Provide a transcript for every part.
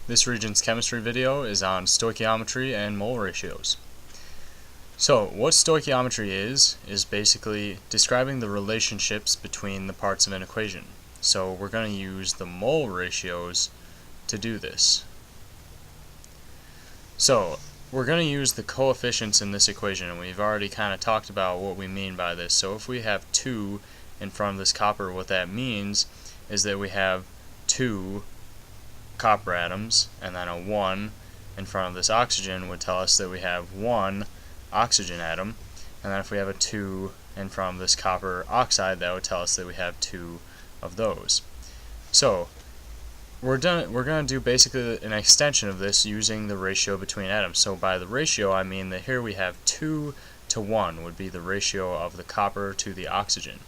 This Regents chemistry video is on stoichiometry and mole ratios. So what stoichiometry is basically describing the relationships between the parts of an equation. So we're going to use the mole ratios to do this. So we're going to use the coefficients in this equation, and we've already kind of talked about what we mean by this. So if we have 2 in front of this copper, what that means is that we have 2 copper atoms, and then a 1 in front of this oxygen would tell us that we have 1 oxygen atom, and then if we have a 2 in front of this copper oxide, that would tell us that we have 2 of those. So we're going to do basically an extension of this using the ratio between atoms. So by the ratio, I mean that here we have 2 to 1 would be the ratio of the copper to the oxygen,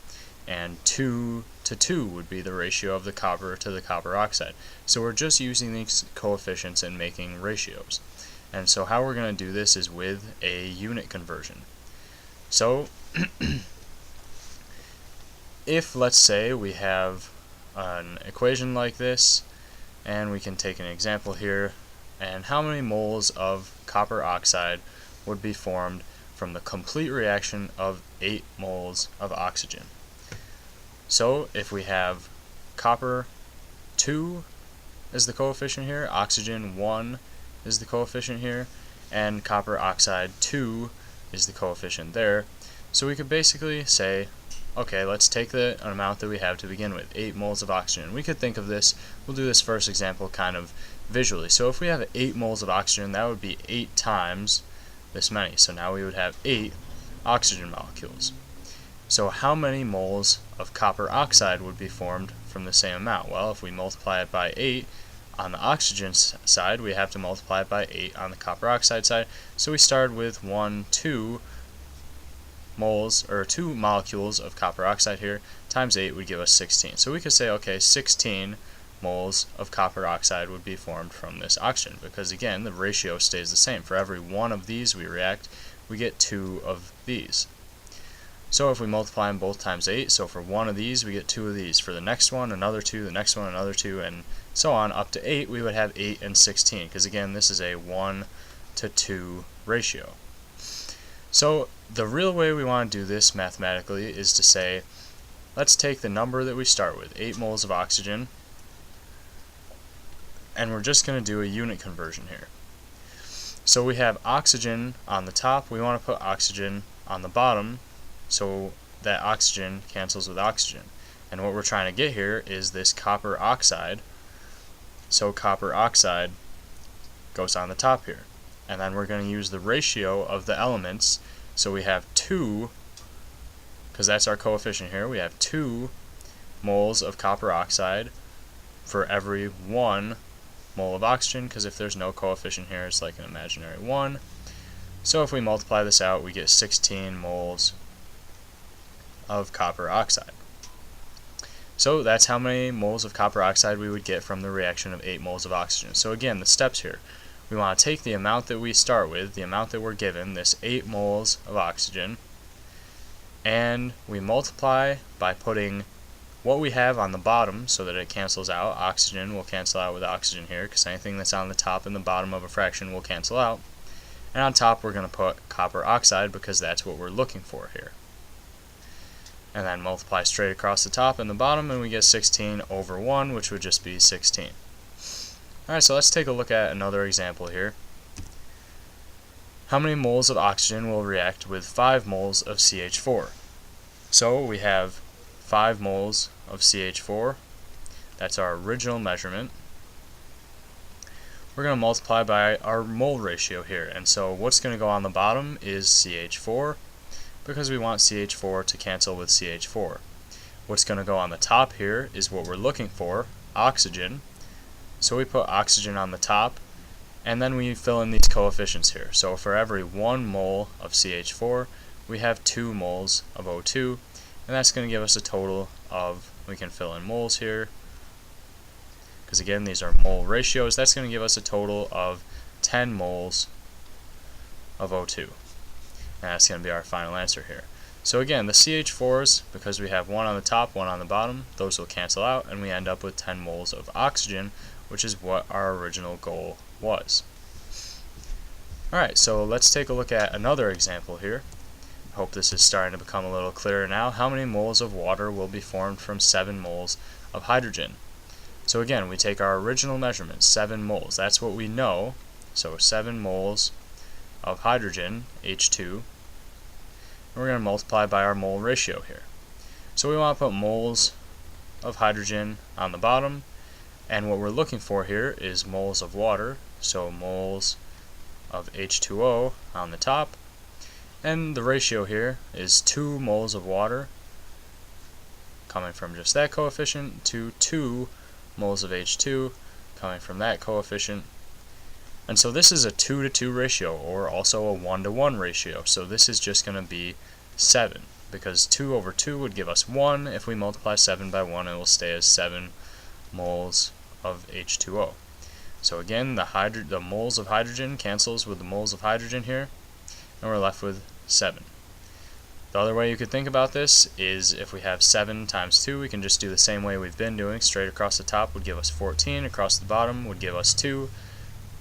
and 2 to 2 would be the ratio of the copper to the copper oxide. So we're just using these coefficients and making ratios. And so how we're going to do this is with a unit conversion. So if, let's say, we have an equation like this, and we can take an example here, and how many moles of copper oxide would be formed from the complete reaction of 8 moles of oxygen. So if we have copper 2 is the coefficient here, oxygen 1 is the coefficient here, and copper oxide 2 is the coefficient there. So we could basically say, okay, let's take the amount that we have to begin with, 8 moles of oxygen. We could think of this, we'll do this first example kind of visually. So if we have 8 moles of oxygen, that would be 8 times this many. So now we would have 8 oxygen molecules. So how many moles of copper oxide would be formed from the same amount? Well, if we multiply it by 8 on the oxygen side, we have to multiply it by 8 on the copper oxide side. So we started with 2 molecules of copper oxide here, times 8 would give us 16. So we could say, okay, 16 moles of copper oxide would be formed from this oxygen, because again, the ratio stays the same. For every one of these we react, we get 2 of these. So if we multiply them both times 8, so for one of these we get 2 of these. For the next one, another 2, the next one, another 2, and so on up to 8, we would have 8 and 16, because again, this is a 1 to 2 ratio. So the real way we want to do this mathematically is to say, let's take the number that we start with, 8 moles of oxygen, and we're just going to do a unit conversion here. So we have oxygen on the top, we want to put oxygen on the bottom, so that oxygen cancels with oxygen. And what we're trying to get here is this copper oxide. So copper oxide goes on the top here. And then we're going to use the ratio of the elements. So we have 2, because that's our coefficient here, we have 2 moles of copper oxide for every 1 mole of oxygen, because if there's no coefficient here, it's like an imaginary 1. So if we multiply this out, we get 16 moles of copper oxide. So that's how many moles of copper oxide we would get from the reaction of 8 moles of oxygen. So again, the steps here. We want to take the amount that we start with, the amount that we're given, this 8 moles of oxygen, and we multiply by putting what we have on the bottom so that it cancels out. Oxygen will cancel out with oxygen here, because anything that's on the top and the bottom of a fraction will cancel out. And on top we're going to put copper oxide, because that's what we're looking for here. And then multiply straight across the top and the bottom, and we get 16 over 1, which would just be 16. Alright, so let's take a look at another example here. How many moles of oxygen will react with 5 moles of CH4? So we have 5 moles of CH4. That's our original measurement. We're going to multiply by our mole ratio here. And so what's going to go on the bottom is CH4, because we want CH4 to cancel with CH4. What's going to go on the top here is what we're looking for, oxygen. So we put oxygen on the top, and then we fill in these coefficients here. So for every 1 mole of CH4, we have 2 moles of O2, and that's going to give us a total of, we can fill in moles here, because again, these are mole ratios. That's going to give us a total of 10 moles of O2. And that's going to be our final answer here. So again, the CH4s, because we have one on the top, one on the bottom, those will cancel out, and we end up with 10 moles of oxygen, which is what our original goal was. Alright, so let's take a look at another example here. I hope this is starting to become a little clearer now. How many moles of water will be formed from 7 moles of hydrogen? So again, we take our original measurement, 7 moles. That's what we know. So 7 moles of hydrogen, H2, and we're going to multiply by our mole ratio here. So we want to put moles of hydrogen on the bottom, and what we're looking for here is moles of water, so moles of H2O on the top, and the ratio here is 2 moles of water coming from just that coefficient to 2 moles of H2 coming from that coefficient. And so this is a 2 to 2 ratio, or also a 1 to 1 ratio, so this is just going to be 7, because 2 over 2 would give us 1. If we multiply 7 by 1, it will stay as 7 moles of H2O. So again, the moles of hydrogen cancels with the moles of hydrogen here, and we're left with 7. The other way you could think about this is if we have 7 times 2, we can just do the same way we've been doing. Straight across the top would give us 14, across the bottom would give us 2,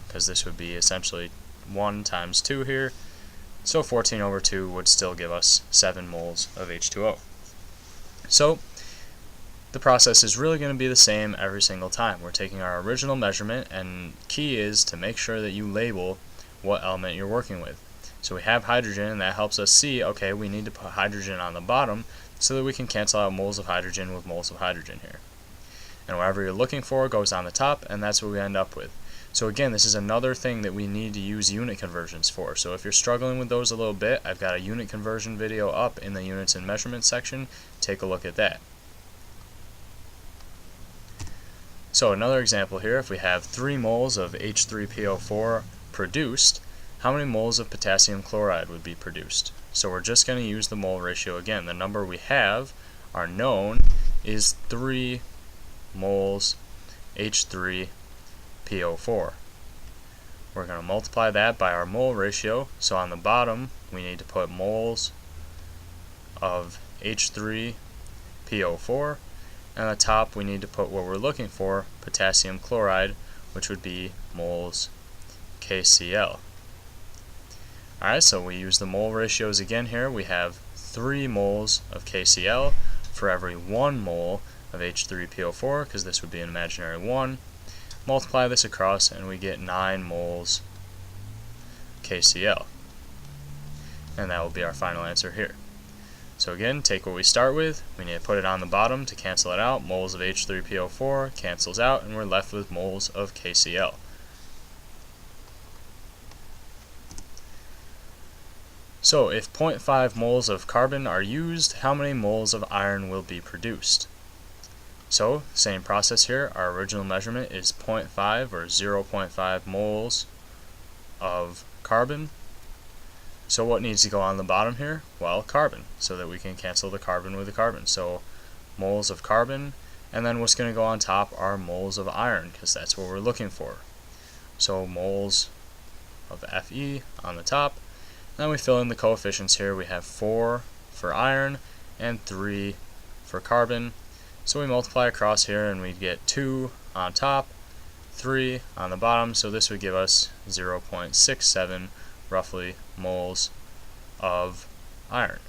because this would be essentially 1 times 2 here. So 14 over 2 would still give us 7 moles of H2O. So the process is really going to be the same every single time. We're taking our original measurement, and key is to make sure that you label what element you're working with. So we have hydrogen, and that helps us see, okay, we need to put hydrogen on the bottom so that we can cancel out moles of hydrogen with moles of hydrogen here. And whatever you're looking for goes on the top, and that's what we end up with. So again, this is another thing that we need to use unit conversions for. So if you're struggling with those a little bit, I've got a unit conversion video up in the units and measurements section. Take a look at that. So another example here, if we have 3 moles of H3PO4 produced, how many moles of potassium chloride would be produced? So we're just going to use the mole ratio again. The number we have, our known, is 3 moles H3PO4. We're going to multiply that by our mole ratio. So on the bottom, we need to put moles of H3PO4. And on the top, we need to put what we're looking for, potassium chloride, which would be moles KCl. Alright, so we use the mole ratios again here. We have 3 moles of KCl for every 1 mole of H3PO4, because this would be an imaginary 1. Multiply this across, and we get 9 moles KCl. And that will be our final answer here. So again, take what we start with. We need to put it on the bottom to cancel it out. Moles of H3PO4 cancels out, and we're left with moles of KCl. So if 0.5 moles of carbon are used, how many moles of iron will be produced? So, same process here. Our original measurement is 0.5 or 0.5 moles of carbon. So what needs to go on the bottom here? Well, carbon, so that we can cancel the carbon with the carbon. So moles of carbon, and then what's going to go on top are moles of iron, because that's what we're looking for. So moles of Fe on the top. Then we fill in the coefficients here. We have 4 for iron and 3 for carbon. So we multiply across here, and we get 2 on top, 3 on the bottom. So this would give us 0.67 roughly moles of iron.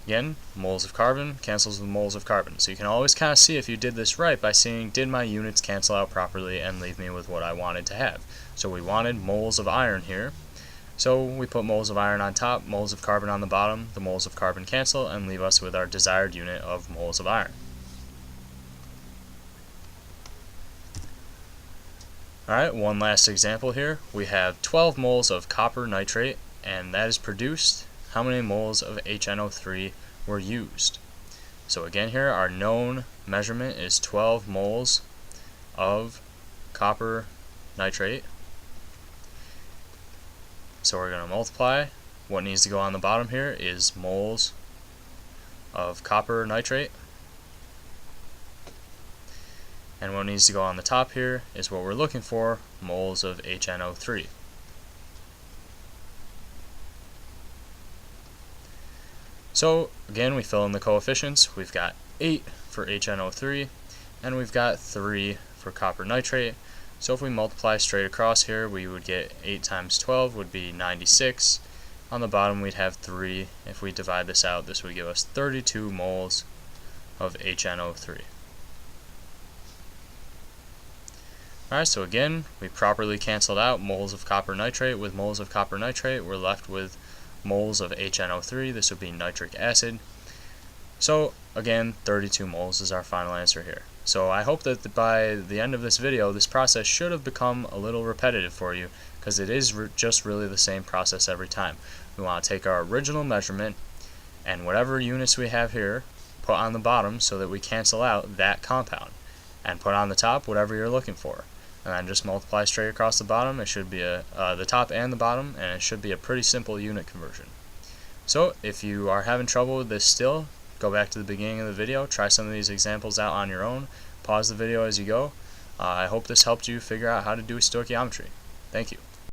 Again, moles of carbon cancels with moles of carbon. So you can always kind of see if you did this right by seeing, did my units cancel out properly and leave me with what I wanted to have. So we wanted moles of iron here. So we put moles of iron on top, moles of carbon on the bottom. The moles of carbon cancel and leave us with our desired unit of moles of iron. Alright, one last example here. We have 12 moles of copper nitrate, and that is produced. How many moles of HNO3 were used? So again here, our known measurement is 12 moles of copper nitrate. So we're going to multiply. What needs to go on the bottom here is moles of copper nitrate. And what needs to go on the top here is what we're looking for, moles of HNO3. So again, we fill in the coefficients. We've got 8 for HNO3, and we've got 3 for copper nitrate. So if we multiply straight across here, we would get 8 times 12 would be 96. On the bottom we'd have 3. If we divide this out, this would give us 32 moles of HNO3. Alright, so again, we properly canceled out moles of copper nitrate with moles of copper nitrate. We're left with moles of HNO3. This would be nitric acid. So again, 32 moles is our final answer here. So I hope that by the end of this video, this process should have become a little repetitive for you, because it is just really the same process every time. We want to take our original measurement and whatever units we have here, put on the bottom so that we cancel out that compound, and put on the top whatever you're looking for. And then just multiply straight across the bottom. It should be the top and the bottom, and it should be a pretty simple unit conversion. So if you are having trouble with this still, go back to the beginning of the video, try some of these examples out on your own, pause the video as you go. I hope this helped you figure out how to do stoichiometry. Thank you.